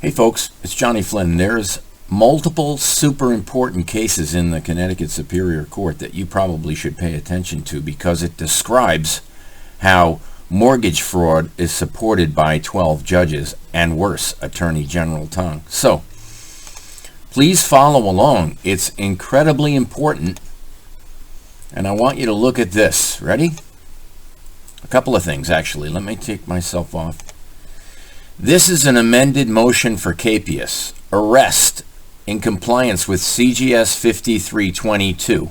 Hey folks, it's Johnny Flynn. There's multiple super important cases in the Connecticut Superior Court that you probably should pay attention to because it describes how mortgage fraud is supported by 12 judges and worse, Attorney General Tong. So, please follow along. It's incredibly important, and I want you to look at this. Ready? A couple of things, actually. Let me take myself off. This is an amended motion for capias, arrest in compliance with CGS 5322.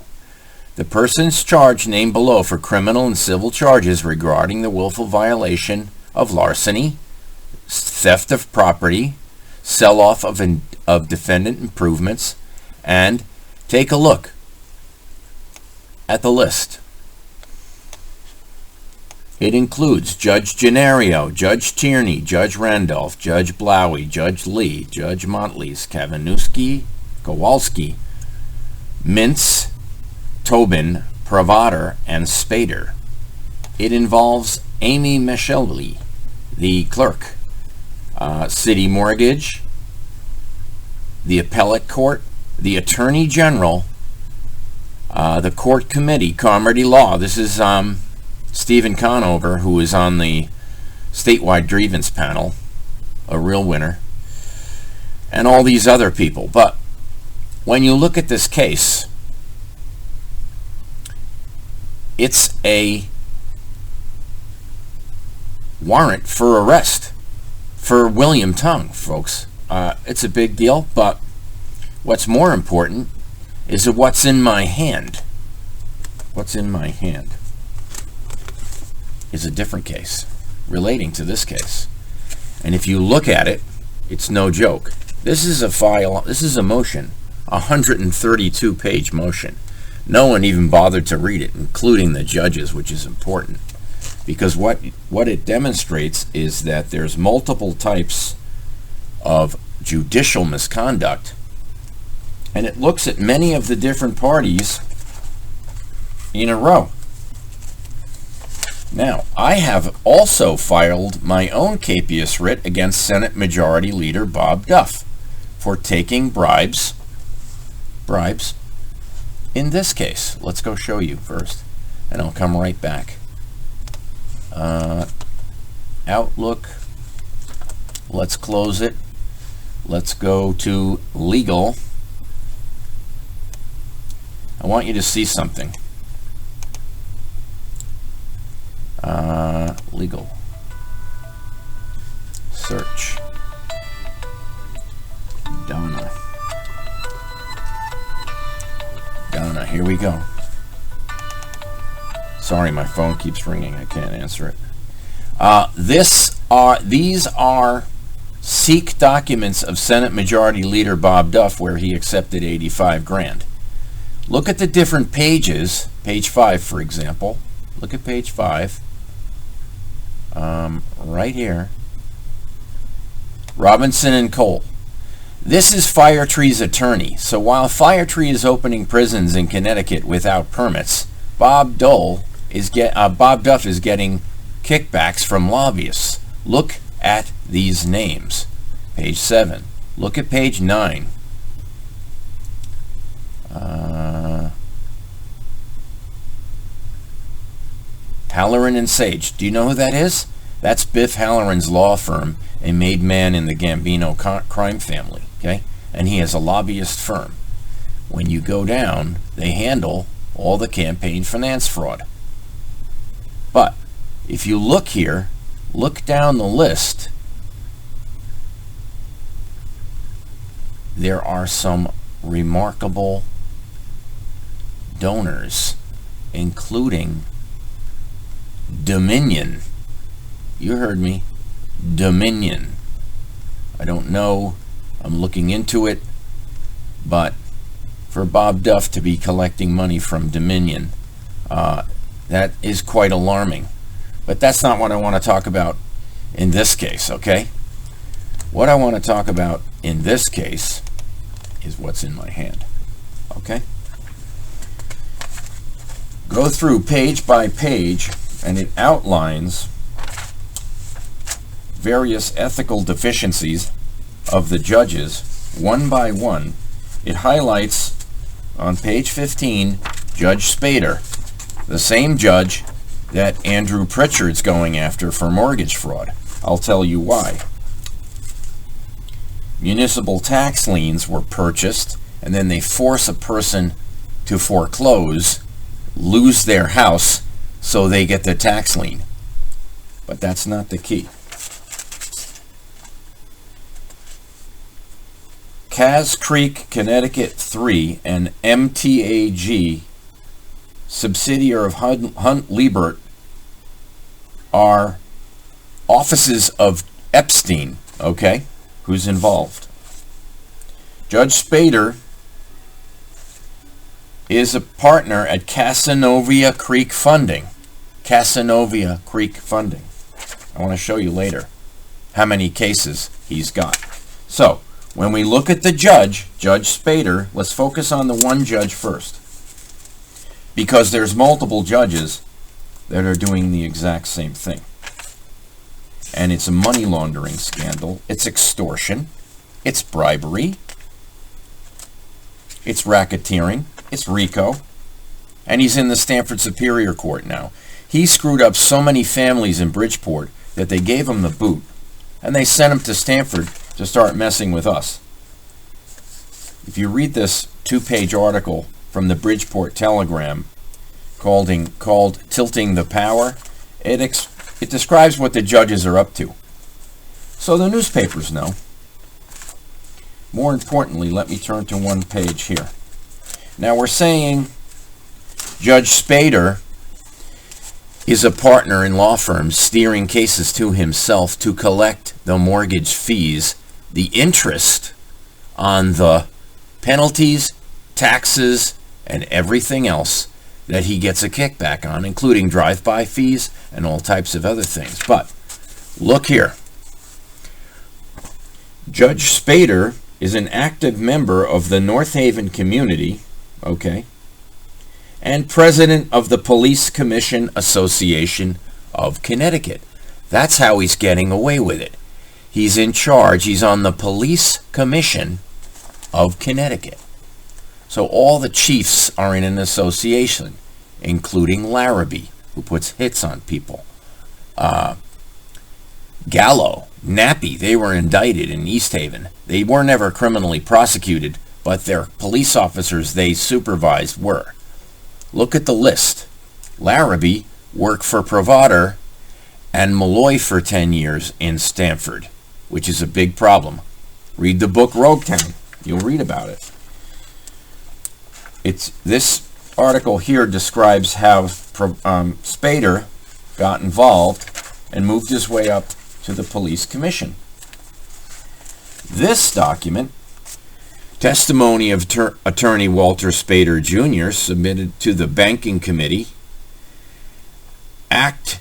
The persons charged named below for criminal and civil charges regarding the willful violation of larceny, theft of property, sell-off of defendant improvements, and take a look at the list. It includes Judge Gennario, Judge Tierney, Judge Randolph, Judge Blowy, Judge Lee, Judge Montlees, Kavanowski, Kowalski, Mintz, Tobin, Pravater, and Spader. It involves Amy Michelli, the clerk, City Mortgage, the Appellate Court, the Attorney General, the Court Committee, Carmody Law. This is Stephen Conover, who is on the statewide grievance panel, a real winner, and all these other people. But when you look at this case, it's a warrant for arrest for William Tong, folks. It's a big deal, but what's more important is what's in my hand. What's in my hand is a different case relating to this case. And if you look at it, it's no joke. This is a file, this is a motion, a 132-page motion. No one even bothered to read it, including the judges, which is important. Because what it demonstrates is that there's multiple types of judicial misconduct, and it looks at many of the different parties in a row. Now, I have also filed my own capias writ against Senate Majority Leader Bob Duff for taking bribes in this case. Let's go show you first, and I'll come right back. Outlook, let's close it. Let's go to legal. I want you to see something. Legal. Search. Donna, here we go. Sorry, my phone keeps ringing. I can't answer it. These are seek documents of Senate Majority Leader Bob Duff where he accepted 85 grand. Look at the different pages. Page 5, for example. Look at page 5. Right here. Robinson and Cole. This is Firetree's attorney. So while Firetree is opening prisons in Connecticut without permits, Bob Duff is getting kickbacks from lobbyists. Look at these names. Page 7. Look at page 9. Halloran and Sage. Do you know who that is? That's Biff Halloran's law firm, a made man in the Gambino crime family. Okay? And he has a lobbyist firm. When you go down, they handle all the campaign finance fraud. But if you look here, look down the list, there are some remarkable donors, including Dominion. You heard me. Dominion. I don't know. I'm looking into it. But for Bob Duff to be collecting money from Dominion, that is quite alarming. But that's not what I want to talk about in this case, okay? What I want to talk about in this case is what's in my hand, okay? Go through page by page, and it outlines various ethical deficiencies of the judges, one by one. It highlights on page 15 Judge Spader, the same judge that Andrew Pritchard's going after for mortgage fraud. I'll tell you why. Municipal tax liens were purchased, and then they force a person to foreclose, lose their house, so they get the tax lien. But that's not the key. Cass Creek, Connecticut 3 and MTAG, subsidiary of Hunt Liebert, are offices of Epstein, okay? Who's involved? Judge Spader is a partner at Casanova Creek Funding. Casanova Creek Funding. I want to show you later how many cases he's got. So, when we look at the judge, Judge Spader, let's focus on the one judge first. Because there's multiple judges that are doing the exact same thing. And it's a money laundering scandal. It's extortion. It's bribery. It's racketeering. It's RICO. And he's in the Stamford Superior Court now. He screwed up so many families in Bridgeport that they gave him the boot. And they sent him to Stamford to start messing with us. If you read this 2-page article from the Bridgeport Telegram called Tilting the Power, it describes what the judges are up to. So the newspapers know. More importantly, let me turn to one page here. Now we're saying Judge Spader is a partner in law firms steering cases to himself to collect the mortgage fees, the interest on the penalties, taxes, and everything else that he gets a kickback on, including drive-by fees and all types of other things. But look here. Judge Spader is an active member of the North Haven community, okay, and president of the Police Commission Association of Connecticut. That's how he's getting away with it. He's in charge. He's on the Police Commission of Connecticut. So all the chiefs are in an association, including Larrabee, who puts hits on people. Gallo, Nappy, they were indicted in East Haven. They were never criminally prosecuted, but their police officers they supervised were. Look at the list. Larrabee worked for Provader and Malloy for 10 years in Stamford, which is a big problem. Read the book Roguetown. You'll read about it. This article here describes how Spader got involved and moved his way up to the police commission. This document, testimony of attorney Walter Spader Jr., submitted to the banking committee, act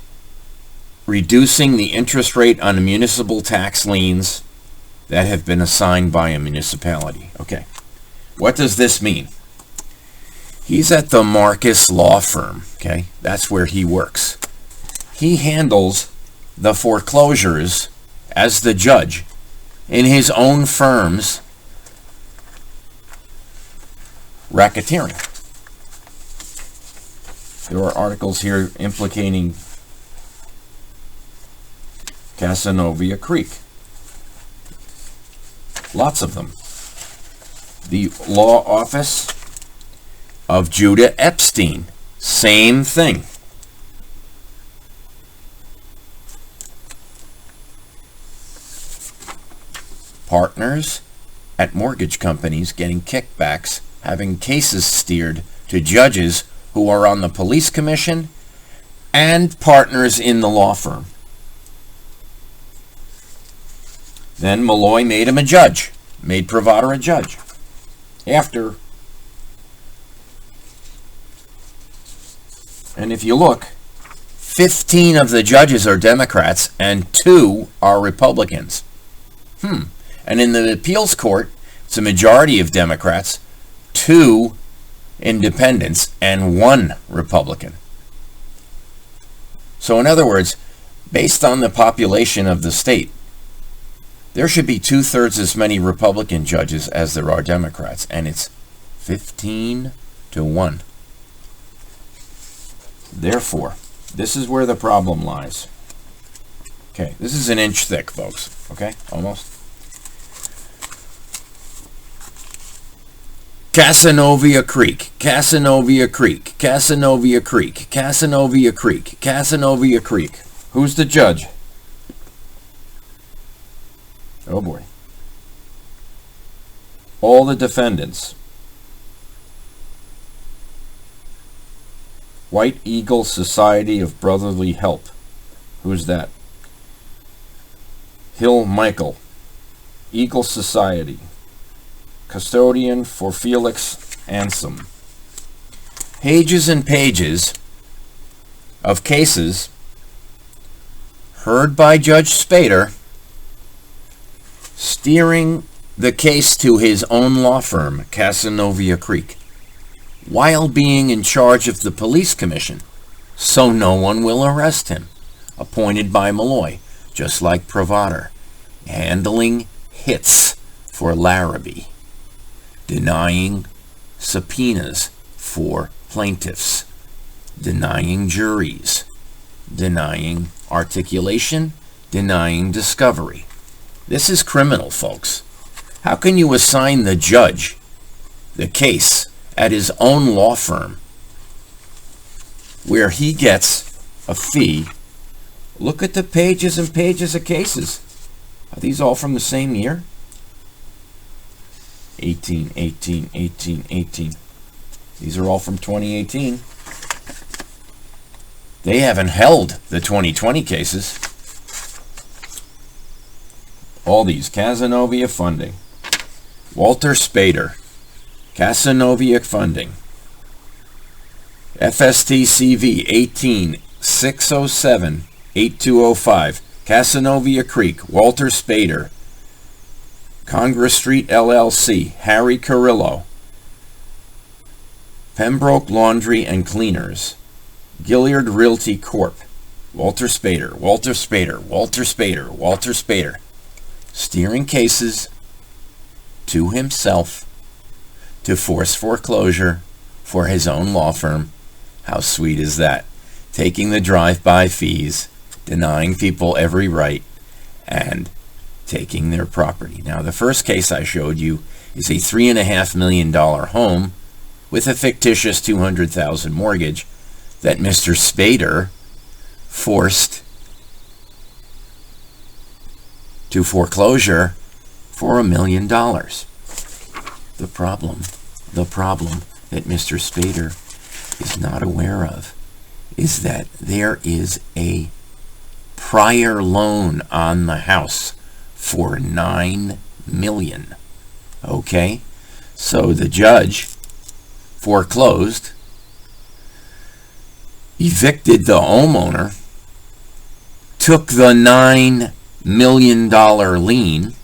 reducing the interest rate on municipal tax liens that have been assigned by a municipality. Okay, what does this mean? He's at the Marcus Law Firm, okay? That's where he works. He handles the foreclosures as the judge in his own firm's racketeering. There are articles here implicating Casanova Creek. Lots of them. The law office of Judah Epstein. Same thing. Partners at mortgage companies getting kickbacks, having cases steered to judges who are on the police commission and partners in the law firm. Then Malloy made him a judge, made Provader a judge. After, and if you look, 15 of the judges are Democrats and 2 are Republicans. And in the appeals court, it's a majority of Democrats, 2 independents, and 1 Republican. So in other words, based on the population of the state, There should be 2/3 as many Republican judges as there are Democrats, and it's 15-1. Therefore, this is where the problem lies. Okay, this is an inch thick, folks. Okay, almost. Casanova Creek, Casanova Creek, Casanova Creek, Casanova Creek, Casanova Creek. Who's the judge? Oh boy. All the defendants. White Eagle Society of Brotherly Help. Who's that? Hill Michael. Eagle Society. Custodian for Felix Ansom. Pages and pages of cases heard by Judge Spader, steering the case to his own law firm, Casanova Creek, while being in charge of the police commission, so no one will arrest him, appointed by Malloy, just like Provader, handling hits for Larrabee, denying subpoenas for plaintiffs, denying juries, denying articulation, denying discovery. This is criminal, folks. How can you assign the judge the case at his own law firm where he gets a fee? Look at the pages and pages of cases. Are these all from the same year? 18, 18, 18, 18. These are all from 2018. They haven't held the 2020 cases. All these. Casanova funding. Walter Spader. Casanova funding. FSTCV 18-607-8205. Casanova Creek. Walter Spader. Congress Street LLC, Harry Carrillo. Pembroke Laundry and Cleaners. Gilliard Realty Corp. Walter Spader, Walter Spader, Walter Spader, Walter Spader. Steering cases to himself to force foreclosure for his own law firm. How sweet is that? Taking the drive-by fees, denying people every right, and taking their property. Now, the first case I showed you is a $3.5 million home with a fictitious $200,000 mortgage that Mr. Spader forced to foreclosure for $1 million. The problem that Mr. Spader is not aware of is that there is a prior loan on the house for $9 million. Okay? So the judge foreclosed, evicted the homeowner, took the $9 million lien,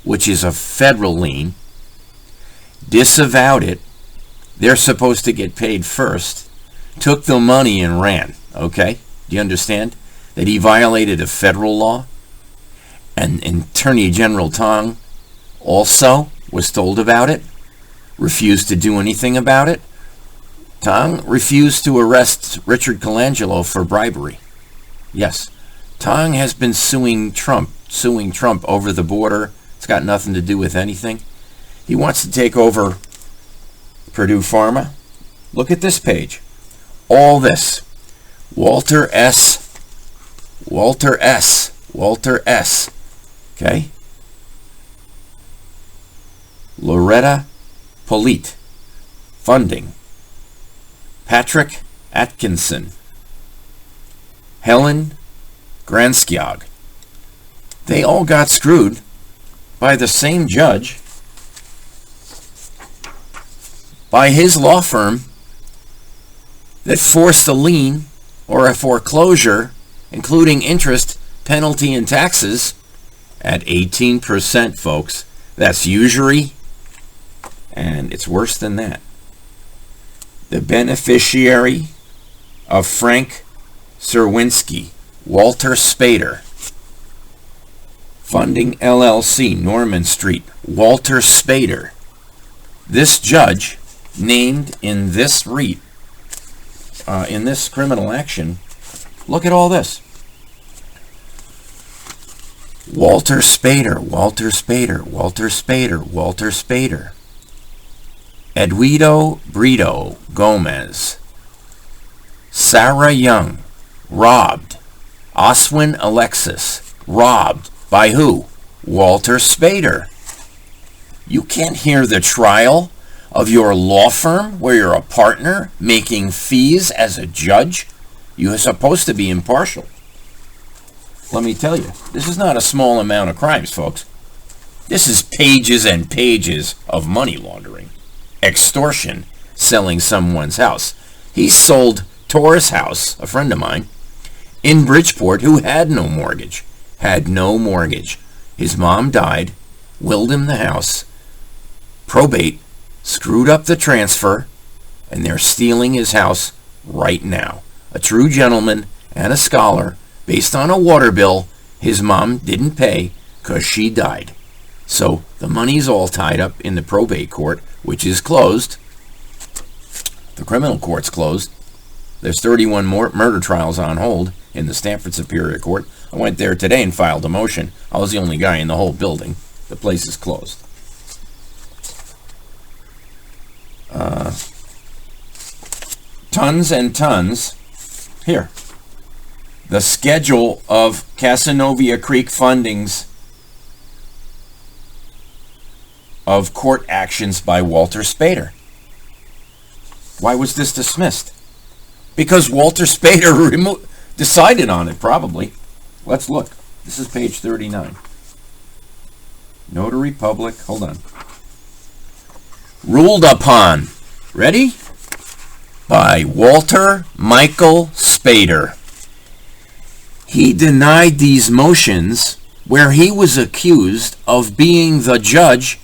which is a federal lien, disavowed it. They're supposed to get paid first, took the money and ran. Okay? Do you understand that he violated a federal law? And Attorney General Tong also was told about it, refused to do anything about it. Tong refused to arrest Richard Colangelo for bribery. Yes, Tong has been suing Trump over the border. It's got nothing to do with anything. He wants to take over Purdue Pharma. Look at this page. All this. Walter S. Okay? Loretta Polite. Funding. Patrick Atkinson. Helen Granskiog. They all got screwed by the same judge, by his law firm that forced a lien or a foreclosure, including interest, penalty, and taxes, at 18%, folks. That's usury, and it's worse than that. The beneficiary of Frank Serwinski, Walter Spader, Funding LLC, Norman Street, Walter Spader. This judge named in this REIT, in this criminal action, look at all this. Walter Spader, Walter Spader, Walter Spader, Walter Spader. Eduardo Brito Gomez. Sarah Young, robbed. Oswin Alexis, robbed. By who? Walter Spader. You can't hear the trial of your law firm where you're a partner making fees as a judge? You are supposed to be impartial. Let me tell you, this is not a small amount of crimes, folks. This is pages and pages of money laundering. Extortion, selling someone's house. He sold Tor's house, a friend of mine, in Bridgeport who had no mortgage. Had no mortgage. His mom died, willed him the house, probate, screwed up the transfer, and they're stealing his house right now. A true gentleman and a scholar, based on a water bill his mom didn't pay because she died. So the money's all tied up in the probate court, which is closed. The criminal court's closed. There's 31 more murder trials on hold in the Stamford Superior Court. I went there today and filed a motion. I was the only guy in the whole building. The place is closed. Tons and tons. Here. The schedule of Casanova Creek fundings of court actions by Walter Spader. Why was this dismissed? Because Walter Spader decided on it, probably. Let's look. This is page 39. Notary Public. Hold on. Ruled upon. Ready? By Walter Michael Spader. He denied these motions where he was accused of being the judge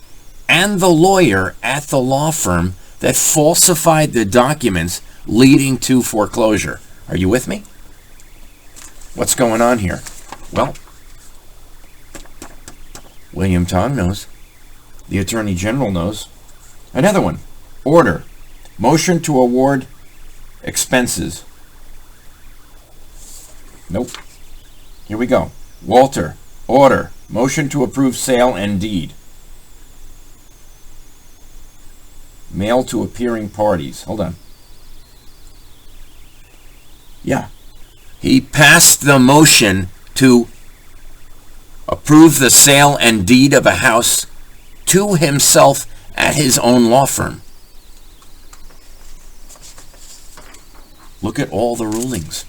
and the lawyer at the law firm that falsified the documents leading to foreclosure. Are you with me? What's going on here? Well, William Tong knows. The Attorney General knows. Another one. Order. Motion to award expenses. Nope. Here we go. Walter. Order. Motion to approve sale and deed. Mail to appearing parties. Hold on. Yeah. He passed the motion to approve the sale and deed of a house to himself at his own law firm. Look at all the rulings.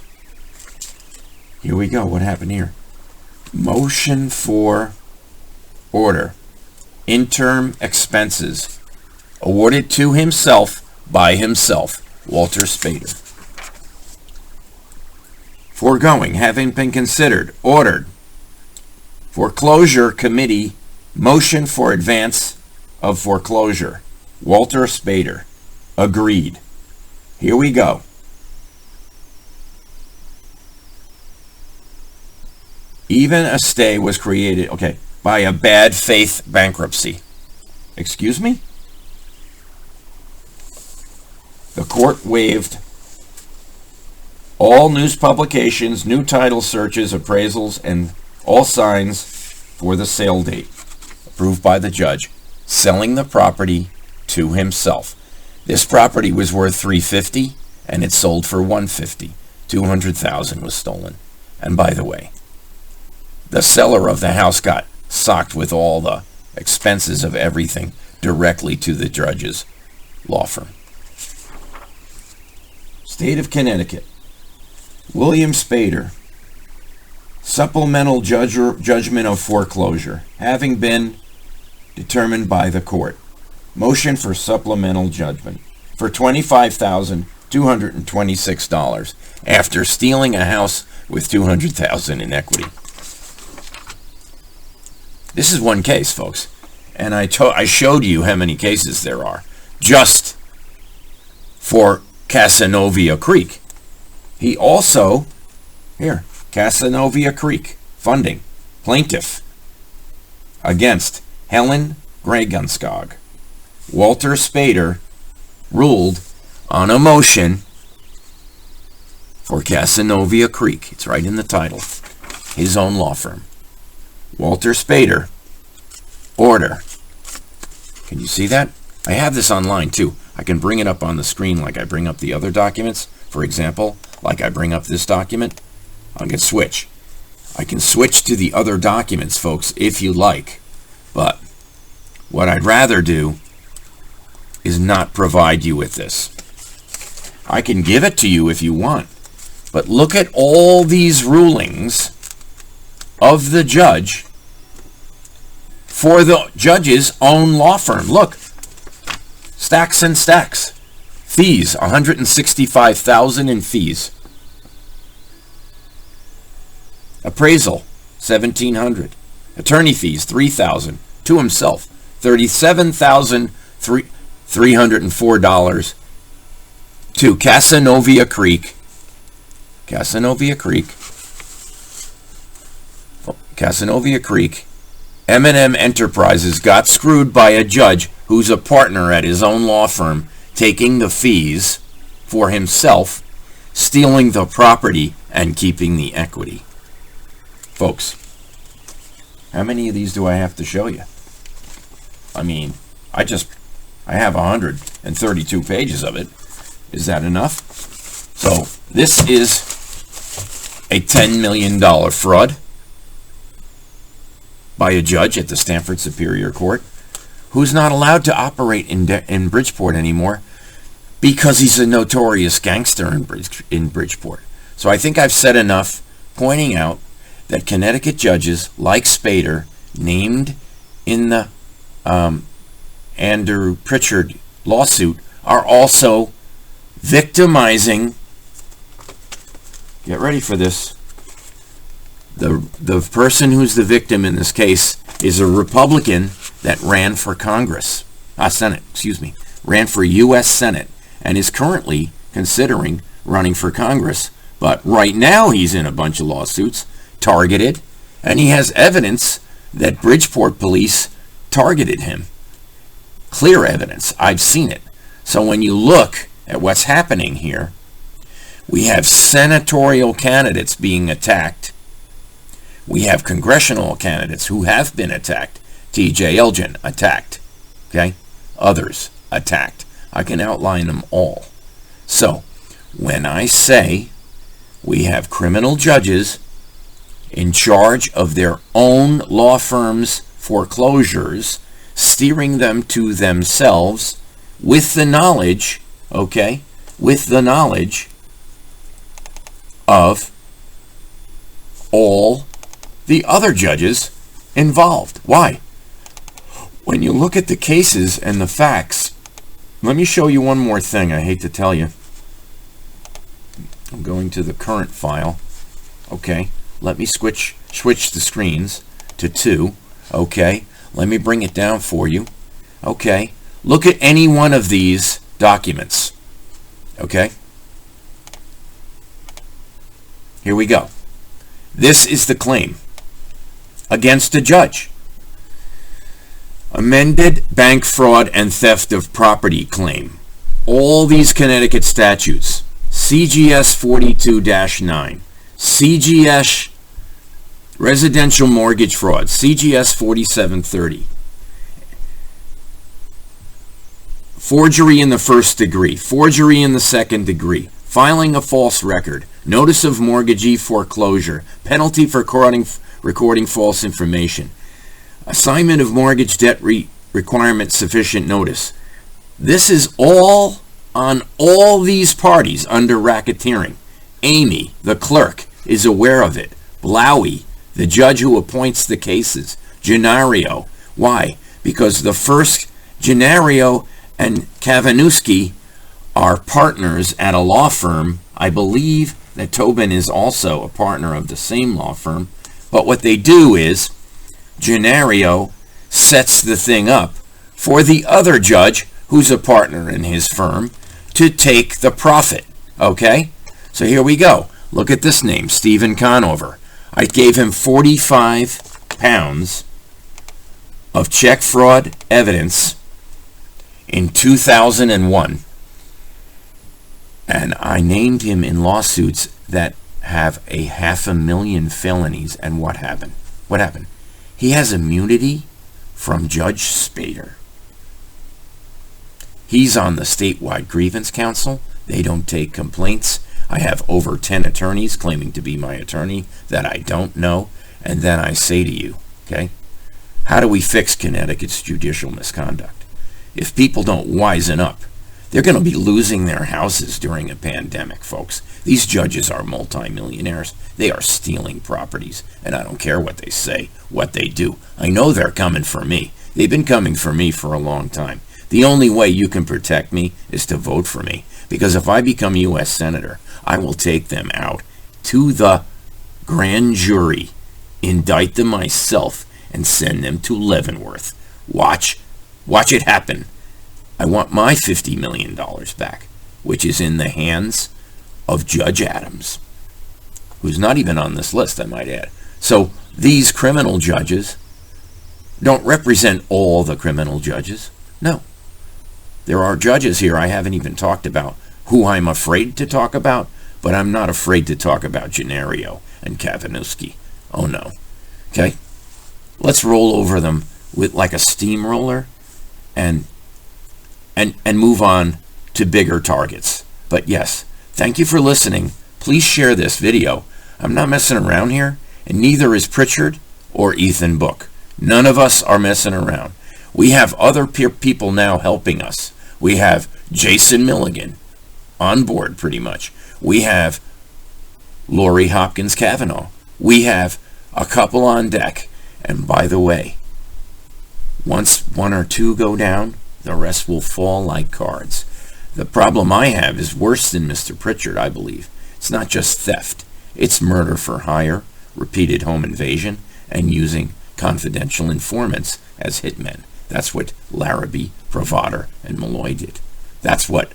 Here we go. What happened here? Motion for order. Interim expenses. Awarded to himself by himself, Walter Spader. Foregoing having been considered, ordered. Foreclosure Committee, motion for advance of foreclosure. Walter Spader. Agreed. Here we go. Even a stay was created, by a bad faith bankruptcy. Excuse me? The court waived all news publications, new title searches, appraisals, and all signs for the sale date. Approved by the judge. Selling the property to himself. This property was worth $350 and it sold for $150. $200,000 was stolen. And by the way, the seller of the house got socked with all the expenses of everything directly to the judge's law firm. State of Connecticut. William Spader. Supplemental judgment of foreclosure, having been determined by the court. Motion for supplemental judgment for $25,226 after stealing a house with $200,000 in equity. This is one case, folks, and I showed you how many cases there are just for Casanova Creek. He also, here, Casanova Creek, funding, plaintiff, against Helen Gregenskog. Walter Spader ruled on a motion for Casanova Creek. It's right in the title. His own law firm. Walter Spader. Order. Can you see that? I have this online too. I can bring it up on the screen like I bring up the other documents. For example, like I bring up this document. I can switch. I can switch to the other documents, folks, if you like. But what I'd rather do is not provide you with this. I can give it to you if you want. But look at all these rulings of the judge for the judge's own law firm. Look, stacks and stacks. Fees, $165,000 in fees. Appraisal, $1,700. Attorney fees, $3,000 to himself. $37,304 to Casanova Creek. Casanova Creek. M&M Enterprises got screwed by a judge who's a partner at his own law firm, taking the fees for himself, stealing the property, and keeping the equity. Folks, how many of these do I have to show you? I mean, I have 132 pages of it. Is that enough? So, this is a $10 million fraud by a judge at the Stamford Superior Court who's not allowed to operate in Bridgeport anymore because he's a notorious gangster in Bridgeport. So I think I've said enough pointing out that Connecticut judges like Spader, named in the Andrew Pritchard lawsuit, are also victimizing, get ready for this, the person who's the victim in this case is a Republican that ran for ran for U.S. Senate, and is currently considering running for Congress. But right now he's in a bunch of lawsuits, targeted, and he has evidence that Bridgeport police targeted him. Clear evidence. I've seen it. So when you look at what's happening here, we have senatorial candidates being attacked. We have congressional candidates who have been attacked. T.J. Elgin attacked. Okay? Others attacked. I can outline them all. So, when I say we have criminal judges in charge of their own law firms' foreclosures, steering them to themselves with the knowledge, okay, with the knowledge of all the other judges involved. Why? When you look at the cases and the facts, let me show you one more thing. I hate to tell you. I'm going to the current file. Okay, let me switch the screens to 2. Okay, let me bring it down for you. Okay, look at any one of these documents. Okay, here we go. This is the claim against a judge. Amended bank fraud and theft of property claim. All these Connecticut statutes. CGS 42-9. CGS residential mortgage fraud. CGS 4730. Forgery in the first degree. Forgery in the second degree. Filing a false record. Notice of mortgagee foreclosure. Penalty for recording false information. Assignment of mortgage debt requirement sufficient notice. This is all on all these parties under racketeering. Amy, the clerk, is aware of it. Blowy, the judge who appoints the cases. Gennaro. Why? Because the first, Gennaro and Kavanowski, are partners at a law firm. I believe that Tobin is also a partner of the same law firm. But what they do is, Gennaro sets the thing up for the other judge, who's a partner in his firm, to take the profit. Okay? So here we go. Look at this name, Stephen Conover. I gave him £45 of check fraud evidence in 2001. And I named him in lawsuits that have 500,000 felonies. And what happened? What happened? He has immunity from Judge Spader. He's on the statewide grievance council. They don't take complaints. I have over 10 attorneys claiming to be my attorney that I don't know. And then I say to you, okay, how do we fix Connecticut's judicial misconduct? If people don't wisen up, they're going to be losing their houses during a pandemic, folks. These judges are multimillionaires. They are stealing properties, and I don't care what they say, what they do. I know they're coming for me. They've been coming for me for a long time. The only way you can protect me is to vote for me, because if I become U.S. Senator, I will take them out to the grand jury, indict them myself, and send them to Leavenworth. Watch it happen. I want my $50 million back, which is in the hands of Judge Adams, who's not even on this list, I might add. So these criminal judges don't represent all the criminal judges. No. There are judges here I haven't even talked about who I'm afraid to talk about, but I'm not afraid to talk about Gennario and Kavanowski. Oh no. Okay? Let's roll over them with like a steamroller and move on to bigger targets. But yes, thank you for listening. Please share this video. I'm not messing around here, and neither is Pritchard or Ethan Book. None of us are messing around. We have other people now helping us. We have Jason Milligan on board pretty much. We have Lori Hopkins Cavanaugh. We have a couple on deck. And by the way, once one or two go down, the rest will fall like cards. The problem I have is worse than Mr. Pritchard, I believe. It's not just theft. It's murder for hire, repeated home invasion, and using confidential informants as hitmen. That's what Larrabee, Provader, and Malloy did. That's what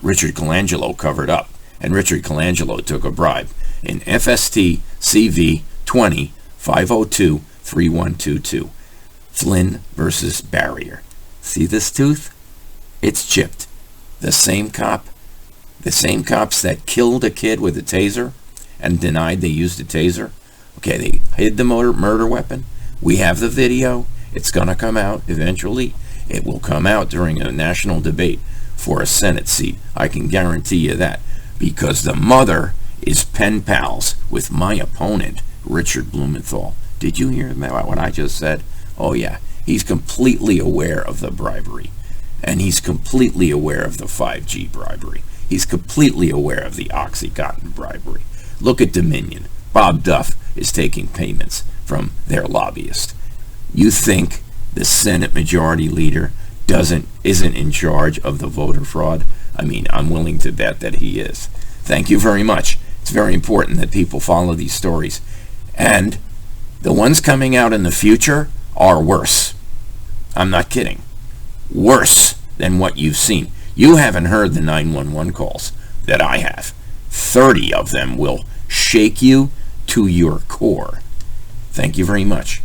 Richard Colangelo covered up. And Richard Colangelo took a bribe in FST CV 20-502-3122. Flynn versus Barrier. See this tooth? It's chipped. The same cops that killed a kid with a taser and denied they used a taser. Okay, they hid the murder weapon. We have the video. It's going to come out eventually. It will come out during a national debate for a Senate seat. I can guarantee you that, because the mother is pen pals with my opponent, Richard Blumenthal. Did you hear about what I just said? Oh yeah, he's completely aware of the bribery, and he's completely aware of the 5G bribery. He's completely aware of the OxyContin bribery. Look at Dominion. Bob Duff is taking payments from their lobbyist. You think the Senate Majority Leader isn't in charge of the voter fraud? I mean, I'm willing to bet that he is. Thank you very much. It's very important that people follow these stories. And the ones coming out in the future are worse. I'm not kidding. Worse than what you've seen. You haven't heard the 911 calls that I have. 30 of them will shake you to your core. Thank you very much.